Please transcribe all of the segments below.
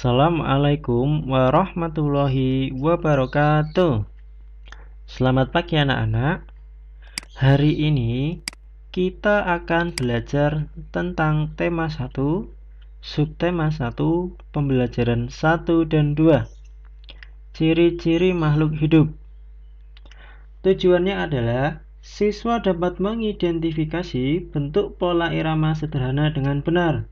Assalamualaikum warahmatullahi wabarakatuh. Selamat pagi anak-anak. Hari ini kita akan belajar tentang tema 1, subtema 1, pembelajaran 1 dan 2. Ciri-ciri makhluk hidup. Tujuannya adalah siswa dapat mengidentifikasi bentuk pola irama sederhana dengan benar.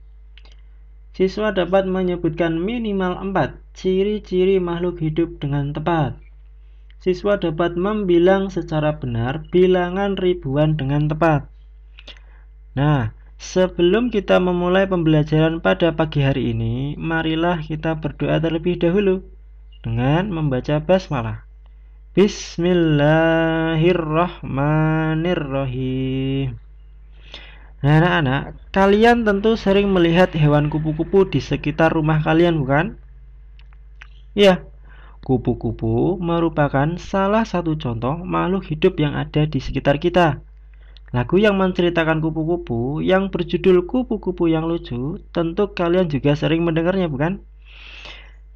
Siswa dapat menyebutkan minimal 4 ciri-ciri makhluk hidup dengan tepat. Siswa dapat membilang secara benar bilangan ribuan dengan tepat. Nah, sebelum kita memulai pembelajaran pada pagi hari ini, marilah kita berdoa terlebih dahulu dengan membaca basmalah. Bismillahirrahmanirrahim. Nah, anak-anak, kalian tentu sering melihat hewan kupu-kupu di sekitar rumah kalian, bukan? Ya, kupu-kupu merupakan salah satu contoh makhluk hidup yang ada di sekitar kita. Lagu yang menceritakan kupu-kupu yang berjudul Kupu-kupu yang Lucu, tentu kalian juga sering mendengarnya, bukan?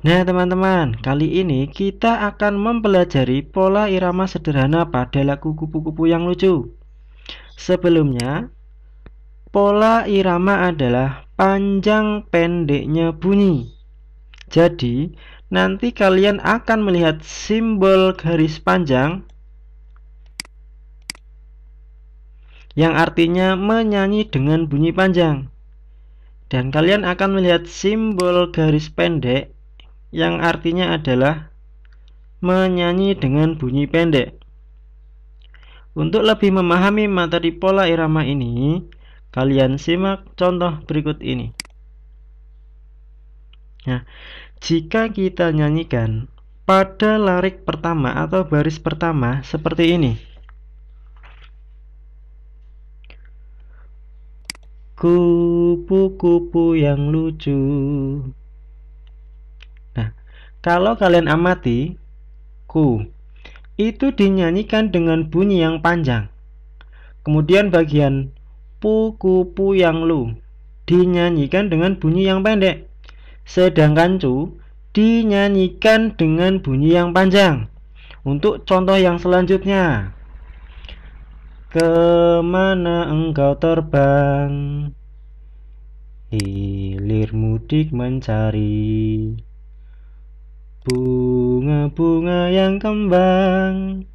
Nah, teman-teman, kali ini kita akan mempelajari pola irama sederhana pada lagu Kupu-kupu yang Lucu. Sebelumnya, pola irama adalah panjang pendeknya bunyi. Jadi, nanti kalian akan melihat simbol garis panjang yang artinya menyanyi dengan bunyi panjang. Dan kalian akan melihat simbol garis pendek yang artinya adalah menyanyi dengan bunyi pendek. Untuk lebih memahami materi pola irama ini, kalian simak contoh berikut ini. Nah, jika kita nyanyikan pada larik pertama atau baris pertama seperti ini. Kupu-kupu yang lucu. Nah, kalau kalian amati, ku itu dinyanyikan dengan bunyi yang panjang. Kemudian bagian kupu yang lu dinyanyikan dengan bunyi yang pendek, sedangkan cu dinyanyikan dengan bunyi yang panjang. Untuk contoh yang selanjutnya, kemana engkau terbang, hilir mudik mencari bunga-bunga yang kembang,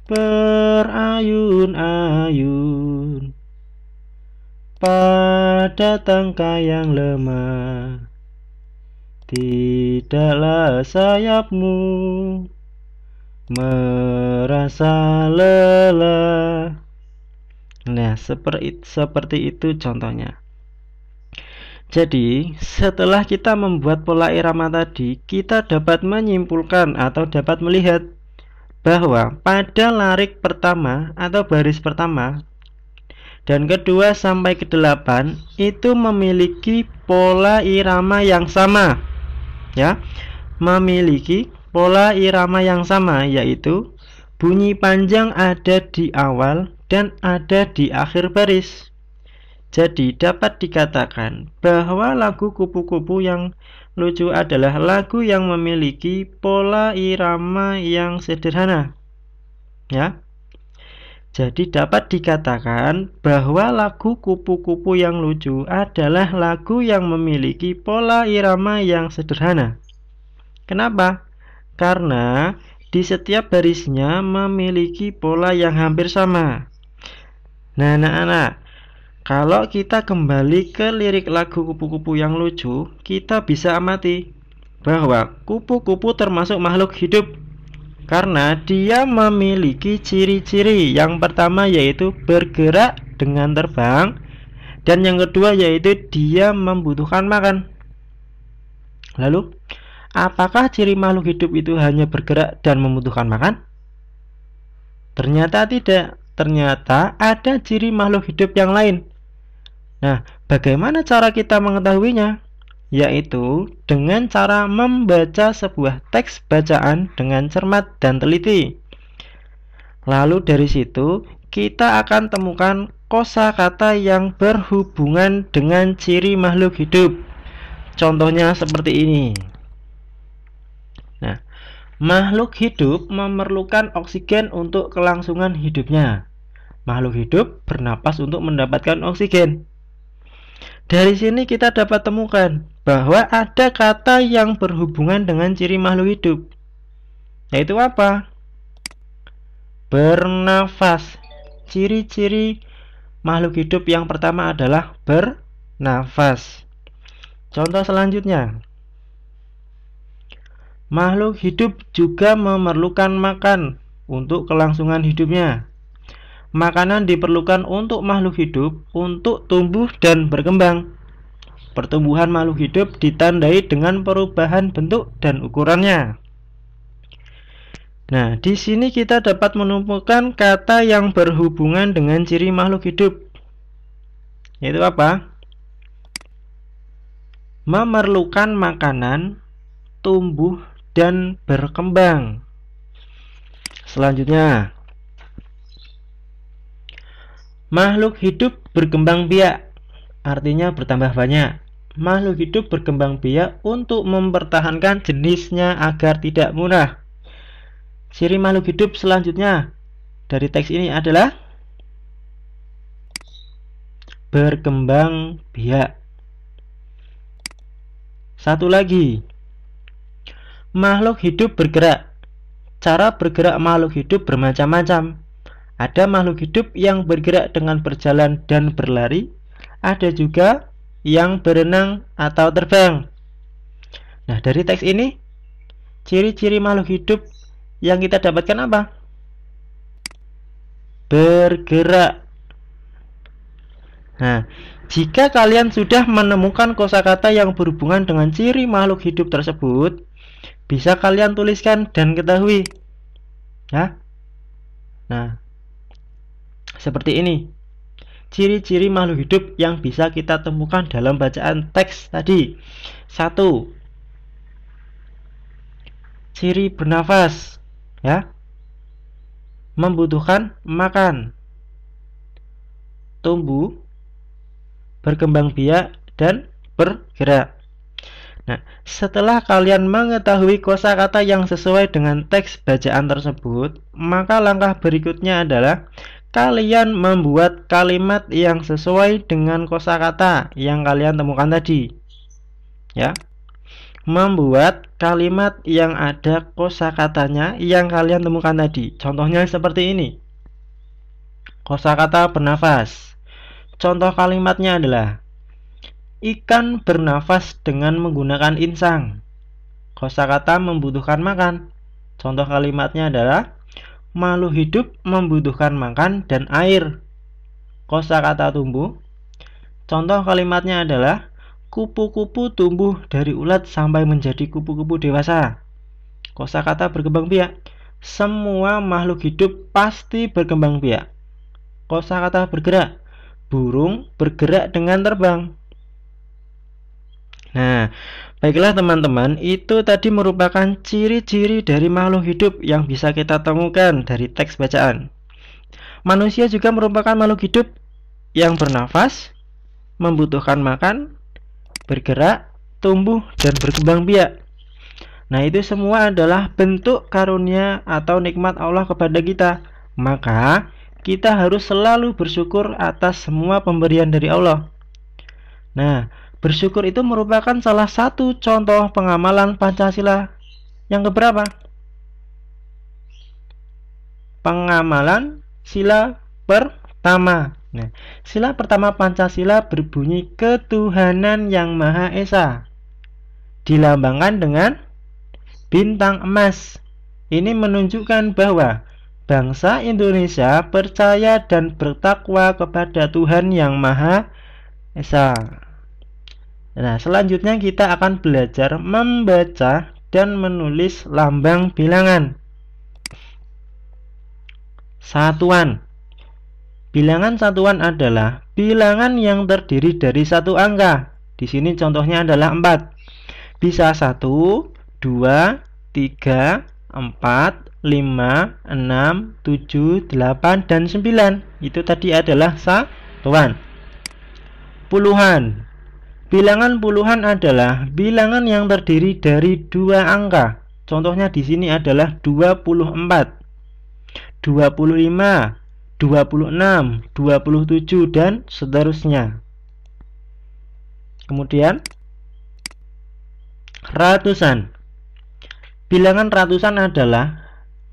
berayun-ayun pada tangkai yang lemah, tidaklah sayapmu merasa lelah. Nah, seperti itu contohnya. Jadi, setelah kita membuat pola irama tadi, kita dapat menyimpulkan atau dapat melihat bahwa pada larik pertama atau baris pertama dan kedua sampai ke 8 itu memiliki pola irama yang sama, ya, memiliki pola irama yang sama, yaitu bunyi panjang ada di awal dan ada di akhir baris. Jadi dapat dikatakan bahwa lagu Kupu-kupu yang Lucu adalah lagu yang memiliki pola irama yang sederhana. Ya. Jadi dapat dikatakan bahwa lagu Kupu-kupu yang Lucu adalah lagu yang memiliki pola irama yang sederhana. Kenapa? Karena di setiap barisnya memiliki pola yang hampir sama. Nah, anak-anak, kalau kita kembali ke lirik lagu Kupu-kupu yang Lucu, kita bisa amati bahwa kupu-kupu termasuk makhluk hidup karena dia memiliki ciri-ciri. Yang pertama yaitu bergerak dengan terbang, dan yang kedua yaitu dia membutuhkan makan. Lalu, apakah ciri makhluk hidup itu hanya bergerak dan membutuhkan makan? Ternyata tidak. Ternyata ada ciri makhluk hidup yang lain. Nah, bagaimana cara kita mengetahuinya? Yaitu dengan cara membaca sebuah teks bacaan dengan cermat dan teliti. Lalu dari situ kita akan temukan kosakata yang berhubungan dengan ciri makhluk hidup. Contohnya seperti ini. Nah, makhluk hidup memerlukan oksigen untuk kelangsungan hidupnya. Makhluk hidup bernapas untuk mendapatkan oksigen. Dari sini kita dapat temukan bahwa ada kata yang berhubungan dengan ciri makhluk hidup. Yaitu apa? Bernafas. Ciri-ciri makhluk hidup yang pertama adalah bernafas. Contoh selanjutnya. Makhluk hidup juga memerlukan makan untuk kelangsungan hidupnya. Makanan diperlukan untuk makhluk hidup untuk tumbuh dan berkembang. Pertumbuhan makhluk hidup ditandai dengan perubahan bentuk dan ukurannya. Nah, di sini kita dapat menemukan kata yang berhubungan dengan ciri makhluk hidup. Yaitu apa? Memerlukan makanan, tumbuh, dan berkembang. Selanjutnya, makhluk hidup berkembang biak, artinya bertambah banyak. Makhluk hidup berkembang biak untuk mempertahankan jenisnya agar tidak punah. Ciri makhluk hidup selanjutnya dari teks ini adalah berkembang biak. Satu lagi, makhluk hidup bergerak. Cara bergerak makhluk hidup bermacam-macam. Ada makhluk hidup yang bergerak dengan berjalan dan berlari. Ada juga yang berenang atau terbang. Nah, dari teks ini, ciri-ciri makhluk hidup yang kita dapatkan apa? Bergerak. Nah, jika kalian sudah menemukan kosakata yang berhubungan dengan ciri makhluk hidup tersebut, bisa kalian tuliskan dan ketahui. Ya. Nah, seperti ini. Ciri-ciri makhluk hidup yang bisa kita temukan dalam bacaan teks tadi. 1. Ciri bernafas. Ya, membutuhkan makan, tumbuh, berkembang biak, dan bergerak. Nah, setelah kalian mengetahui kosakata yang sesuai dengan teks bacaan tersebut, maka langkah berikutnya adalah kalian membuat kalimat yang sesuai dengan kosakata yang kalian temukan tadi. Ya, membuat kalimat yang ada kosakatanya yang kalian temukan tadi. Contohnya seperti ini. Kosakata bernafas. Contoh kalimatnya adalah ikan bernafas dengan menggunakan insang. Kosakata membutuhkan makan. Contoh kalimatnya adalah makhluk hidup membutuhkan makan dan air. Kosakata tumbuh. Contoh kalimatnya adalah kupu-kupu tumbuh dari ulat sampai menjadi kupu-kupu dewasa. Kosakata berkembang biak. Semua makhluk hidup pasti berkembang biak. Kosakata bergerak. Burung bergerak dengan terbang. Nah, baiklah teman-teman, itu tadi merupakan ciri-ciri dari makhluk hidup yang bisa kita temukan dari teks bacaan. Manusia juga merupakan makhluk hidup yang bernafas, membutuhkan makan, bergerak, tumbuh, dan berkembang biak. Nah, itu semua adalah bentuk karunia atau nikmat Allah kepada kita. Maka, kita harus selalu bersyukur atas semua pemberian dari Allah. Nah, bersyukur itu merupakan salah satu contoh pengamalan Pancasila yang keberapa? Pengamalan sila pertama. Nah, sila pertama Pancasila berbunyi ketuhanan yang Maha Esa. Dilambangkan dengan bintang emas. Ini menunjukkan bahwa bangsa Indonesia percaya dan bertakwa kepada Tuhan yang Maha Esa. Nah, selanjutnya kita akan belajar membaca dan menulis lambang bilangan. Satuan. Bilangan satuan adalah bilangan yang terdiri dari satu angka. Di sini contohnya adalah 4. Bisa 1, 2, 3, 4, 5, 6, 7, 8, dan 9. Itu tadi adalah satuan. Puluhan. Bilangan puluhan adalah bilangan yang terdiri dari dua angka. Contohnya di sini adalah 24, 25, 26, 27 dan seterusnya. Kemudian ratusan. Bilangan ratusan adalah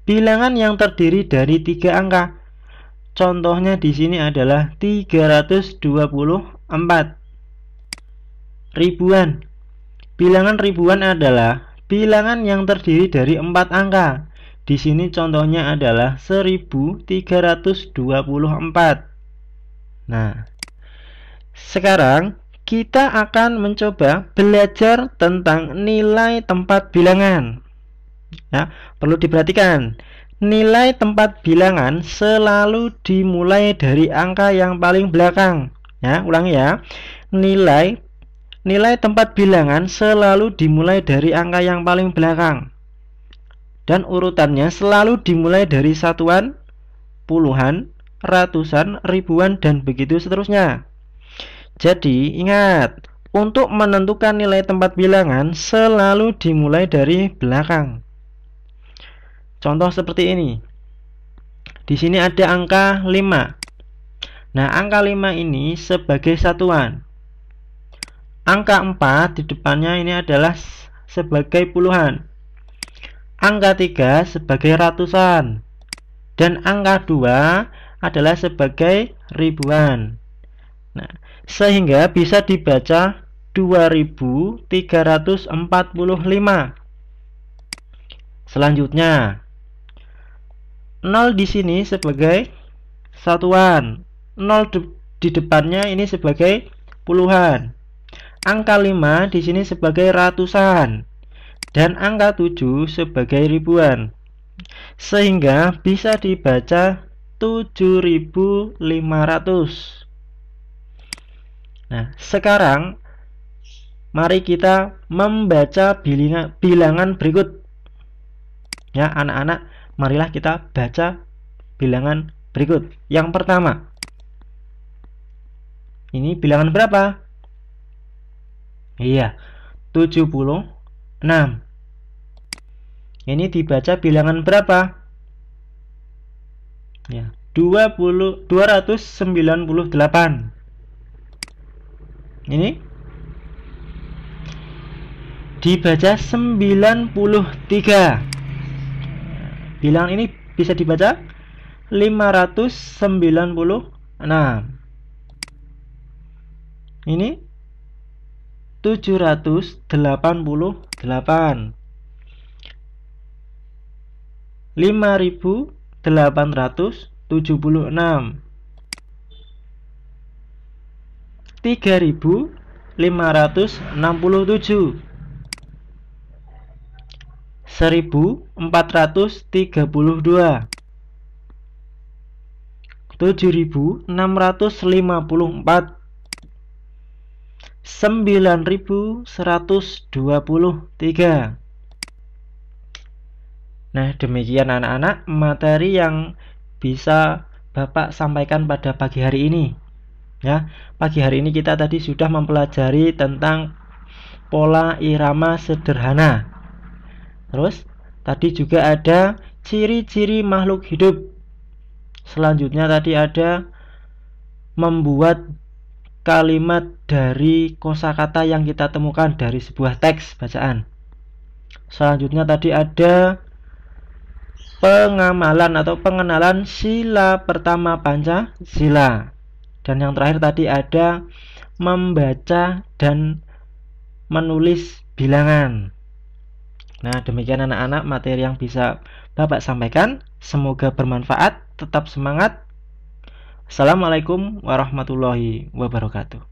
bilangan yang terdiri dari tiga angka. Contohnya di sini adalah 324. Ribuan. Bilangan ribuan adalah bilangan yang terdiri dari 4 angka. Di sini contohnya adalah 1324. Nah, sekarang kita akan mencoba belajar tentang nilai tempat bilangan. Ya, perlu diperhatikan, nilai tempat bilangan selalu dimulai dari angka yang paling belakang. Ya, ulangi ya. Nilai tempat bilangan selalu dimulai dari angka yang paling belakang. Dan urutannya selalu dimulai dari satuan, puluhan, ratusan, ribuan, dan begitu seterusnya. Jadi, ingat, untuk menentukan nilai tempat bilangan selalu dimulai dari belakang. Contoh seperti ini. Di sini ada angka 5. Nah, angka 5 ini sebagai satuan. Angka 4 di depannya ini adalah sebagai puluhan. Angka 3 sebagai ratusan. Dan angka 2 adalah sebagai ribuan. Nah, sehingga bisa dibaca 2345. Selanjutnya, 0 di sini sebagai satuan. 0 di depannya ini sebagai puluhan. Angka 5 di sini sebagai ratusan dan angka 7 sebagai ribuan. Sehingga bisa dibaca 7500. Nah, sekarang mari kita membaca bilangan berikut. Ya, anak-anak, marilah kita baca bilangan berikut. Yang pertama, ini bilangan berapa? Iya, 76. Ini dibaca bilangan berapa? Ya, 298. Ini dibaca 93. Bilangan ini bisa dibaca 596. Ini 788. 5876. 3567. 1432. 7654. 9123. Nah, demikian anak-anak materi yang bisa Bapak sampaikan pada pagi hari ini. Ya, pagi hari ini kita tadi sudah mempelajari tentang pola irama sederhana. Terus, tadi juga ada ciri-ciri makhluk hidup. Selanjutnya tadi ada membuat kalimat dari kosakata yang kita temukan dari sebuah teks bacaan. Selanjutnya tadi ada pengamalan atau pengenalan sila pertama Pancasila. Dan yang terakhir tadi ada membaca dan menulis bilangan. Nah, demikian anak-anak materi yang bisa Bapak sampaikan. Semoga bermanfaat. Tetap semangat. Assalamualaikum warahmatullahi wabarakatuh.